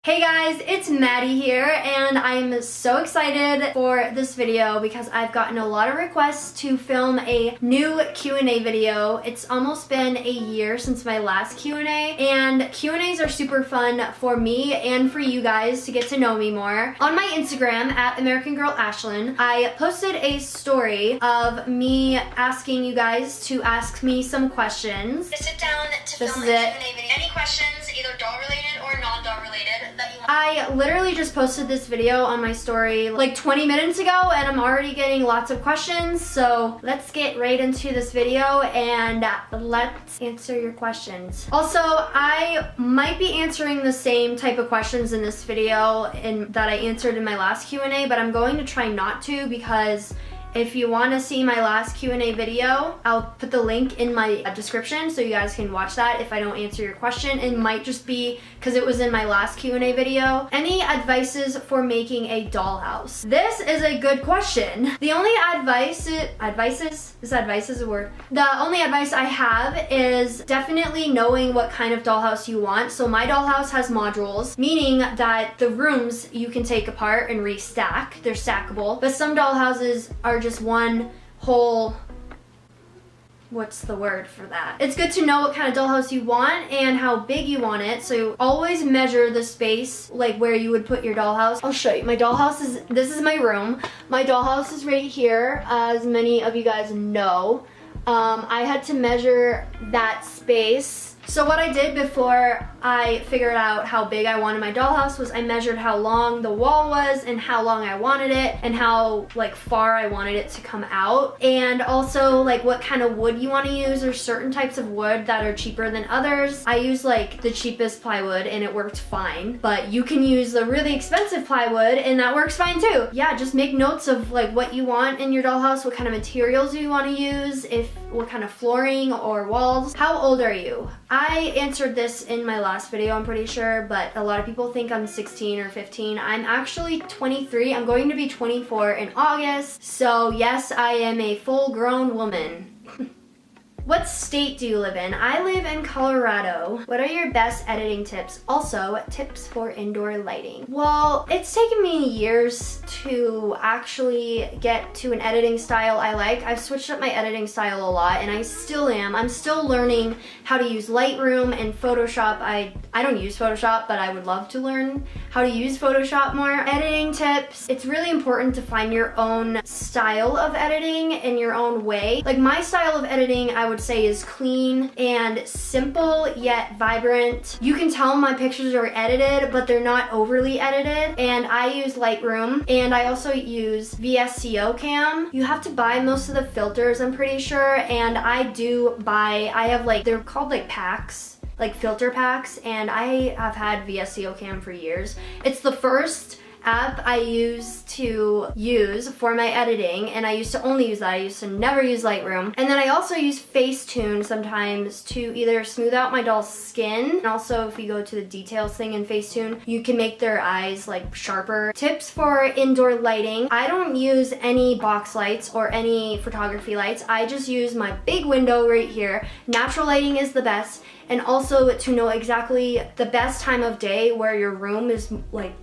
Hey guys, it's Maddie here, and I'm so excited for this video because I've gotten a lot of requests to film a new Q&A video. It's almost been a year since my last Q&A, and Q&As are super fun for me and for you guys to get to know me more. On my Instagram, at American Girl Ashlyn, I posted a story of me asking you guys to ask me some questions. Sit down to film a Q&A video. Any questions, either doll related or non-doll related, that you want? I literally just posted this video on my story like 20 minutes ago, and I'm already getting lots of questions, so let's get right into this video and let's answer your questions. Also, I might be answering the same type of questions in this video that I answered in my last Q&A, but I'm going to try not to, because if you want to see my last Q&A video, I'll put the link in my description so you guys can watch that if I don't answer your question. It might just be because it was in my last Q&A video. Any advices for making a dollhouse? This is a good question. The only advice is a word? The only advice I have is definitely knowing what kind of dollhouse you want. So my dollhouse has modules, meaning that the rooms you can take apart and restack. They're stackable. But some dollhouses are just one whole, what's the word for that? It's good to know what kind of dollhouse you want and how big you want it. So always measure the space, like where you would put your dollhouse. I'll show you. My dollhouse this is my room. My dollhouse is right here, as many of you guys know. I had to measure that space. So what I did before I figured out how big I wanted my dollhouse was I measured how long the wall was and how long I wanted it and how far I wanted it to come out, and also what kind of wood you want to use. There's certain types of wood that are cheaper than others. I use the cheapest plywood and it worked fine, but you can use the really expensive plywood and that works fine too. Yeah, just make notes of what you want in your dollhouse, what kind of materials you want to use, what kind of flooring or walls. How old are you? I answered this in my last video, I'm pretty sure, but a lot of people think I'm 16 or 15. I'm actually 23. I'm going to be 24 in August. So yes, I am a full-grown woman. What state do you live in? I live in Colorado. What are your best editing tips? Also, tips for indoor lighting. Well, it's taken me years to actually get to an editing style I like. I've switched up my editing style a lot, and I still am. I'm still learning how to use Lightroom and Photoshop. I don't use Photoshop, but I would love to learn how to use Photoshop more. Editing tips. It's really important to find your own style of editing in your own way. My style of editing, I would say, is clean and simple yet vibrant. You can tell my pictures are edited, but they're not overly edited, and I use Lightroom, and I also use VSCO Cam. You have to buy most of the filters, I'm pretty sure, and I have they're called packs, filter packs, and I have had VSCO Cam for years. It's the first app I used to use for my editing, and I used to only use that. I used to never use Lightroom. And then I also use Facetune sometimes to either smooth out my doll's skin, and also if you go to the details thing in Facetune, you can make their eyes sharper. Tips for indoor lighting. I don't use any box lights or any photography lights. I just use my big window right here. Natural lighting is the best. And also to know exactly the best time of day where your room is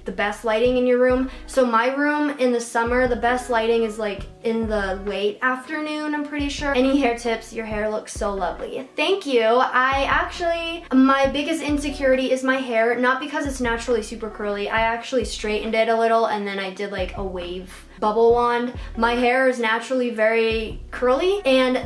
the best lighting in your room. So my room in the summer, the best lighting is in the late afternoon, I'm pretty sure. Any hair tips? Your hair looks so lovely. Thank you. My biggest insecurity is my hair, not because it's naturally super curly. I actually straightened it a little, and then I did a wave bubble wand. My hair is naturally very curly, and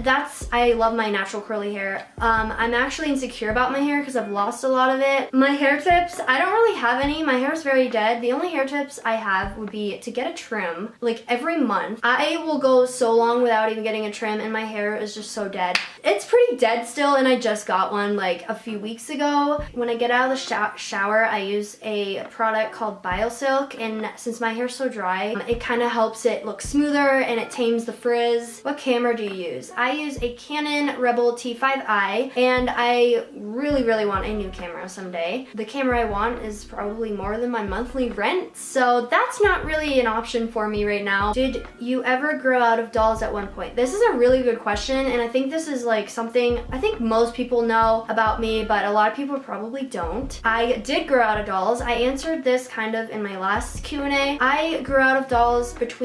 I love my natural curly hair. I'm actually insecure about my hair because I've lost a lot of it. My hair tips, I don't really have any. My hair's very dead. The only hair tips I have would be to get a trim every month. I will go so long without even getting a trim, and my hair is just so dead. It's pretty dead still, and I just got one a few weeks ago. When I get out of the shower, I use a product called BioSilk, and since my hair's so dry, it kind of helps helps it look smoother and it tames the frizz. What camera do you use? I use a Canon Rebel T5i, and I really want a new camera someday. The camera I want is probably more than my monthly rent, so that's not really an option for me right now. Did you ever grow out of dolls at one point? This is a really good question, and I think this is like something I think most people know about me, but a lot of people probably don't. I did grow out of dolls. I answered this kind of in my last Q&A. I grew out of dolls between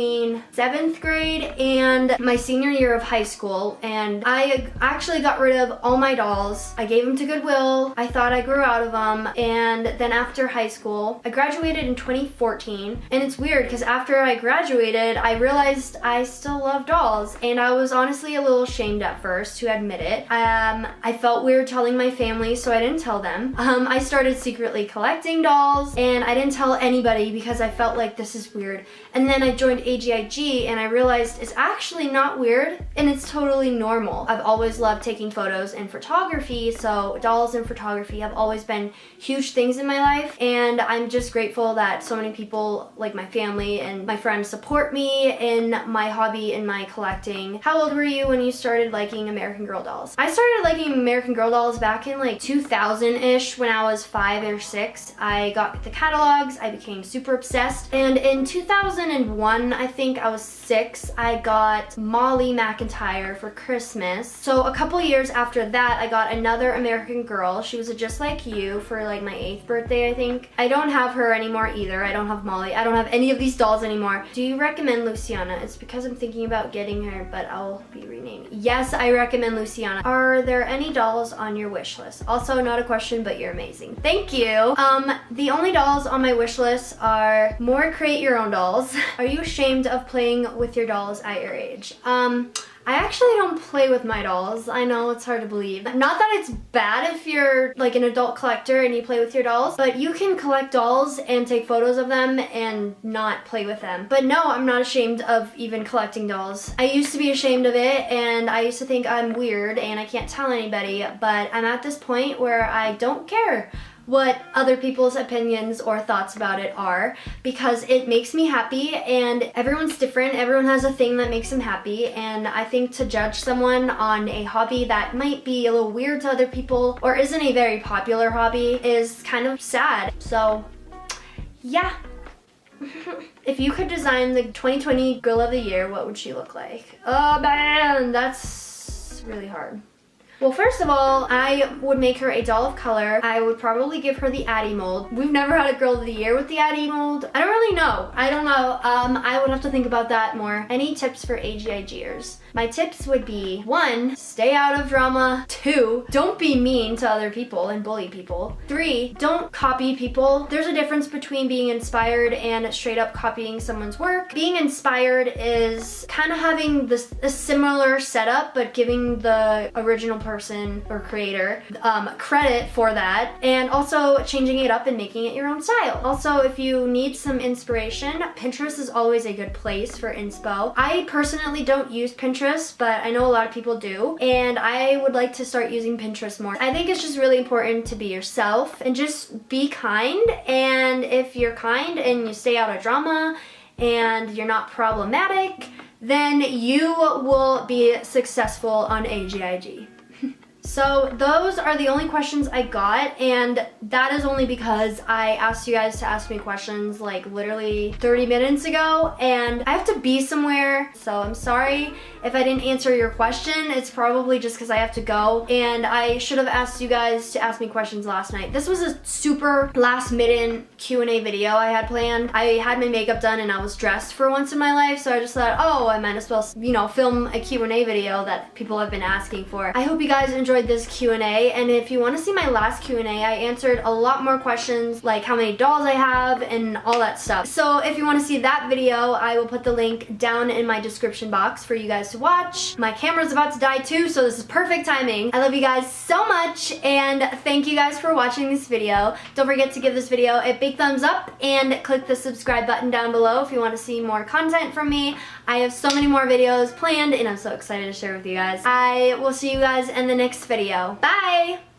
7th grade and my senior year of high school, and I actually got rid of all my dolls. I gave them to Goodwill. I thought I grew out of them, and then after high school, I graduated in 2014, and it's weird because after I graduated, I realized I still love dolls, and I was honestly a little ashamed at first to admit it. I felt weird telling my family, so I didn't tell them. I started secretly collecting dolls, and I didn't tell anybody because I felt like this is weird. And then I joined AGIG, and I realized it's actually not weird, and it's totally normal. I've always loved taking photos and photography, so dolls and photography have always been huge things in my life, and I'm just grateful that so many people, like my family and my friends, support me in my hobby and my collecting. How old were you when you started liking American Girl dolls? I started liking American Girl dolls back in like 2000-ish when I was 5 or 6. I got the catalogs, I became super obsessed, and in 2001, I think I was 6, I got Molly McIntyre for Christmas. So a couple years after that, I got another American Girl. She was a Just Like You for like my 8th birthday, I think. I don't have her anymore either. I don't have Molly. I don't have any of these dolls anymore. Do you recommend Luciana? It's because I'm thinking about getting her, but I'll be renaming. Yes, I recommend Luciana. Are there any dolls on your wish list? Also, not a question, but you're amazing. Thank you. The only dolls on my wish list are more create your own dolls. Are you ashamed of playing with your dolls at your age? I actually don't play with my dolls. I know it's hard to believe. Not that it's bad if you're like an adult collector and you play with your dolls, but you can collect dolls and take photos of them and not play with them. But no, I'm not ashamed of even collecting dolls. I used to be ashamed of it, and I used to think I'm weird and I can't tell anybody, but I'm at this point where I don't care what other people's opinions or thoughts about it are, because it makes me happy, and everyone's different. Everyone has a thing that makes them happy, and I think to judge someone on a hobby that might be a little weird to other people or isn't a very popular hobby is kind of sad. So yeah. If you could design the 2020 Girl of the Year, what would she look like? Oh man, that's really hard. Well, first of all, I would make her a doll of color. I would probably give her the Addie mold. We've never had a Girl of the Year with the Addie mold. I don't really know. I don't know. I would have to think about that more. Any tips for AGIGers? My tips would be 1, stay out of drama. 2, don't be mean to other people and bully people. 3, don't copy people. There's a difference between being inspired and straight up copying someone's work. Being inspired is kind of having a similar setup, but giving the original person or creator credit for that, and also changing it up and making it your own style. Also, if you need some inspiration, Pinterest is always a good place for inspo. I personally don't use Pinterest, but I know a lot of people do, and I would like to start using Pinterest more. I think it's just really important to be yourself and just be kind, and if you're kind and you stay out of drama and you're not problematic, then you will be successful on AGIG. So those are the only questions I got, and that is only because I asked you guys to ask me questions like literally 30 minutes ago, and I have to be somewhere, so I'm sorry if I didn't answer your question. It's probably just because I have to go, and I should have asked you guys to ask me questions last night. This was a super last minute Q&A video I had planned. I had my makeup done and I was dressed for once in my life, so I just thought, oh, I might as well, you know, film a Q&A video that people have been asking for. I hope you guys enjoyed this Q&A, and if you want to see my last Q&A, I answered a lot more questions, like how many dolls I have and all that stuff. So if you want to see that video, I will put the link down in my description box for you guys to watch. My camera's about to die too, so this is perfect timing. I love you guys so much, and thank you guys for watching this video. Don't forget to give this video a big thumbs up and click the subscribe button down below if you want to see more content from me. I have so many more videos planned, and I'm so excited to share with you guys. I will see you guys in the next video. Bye!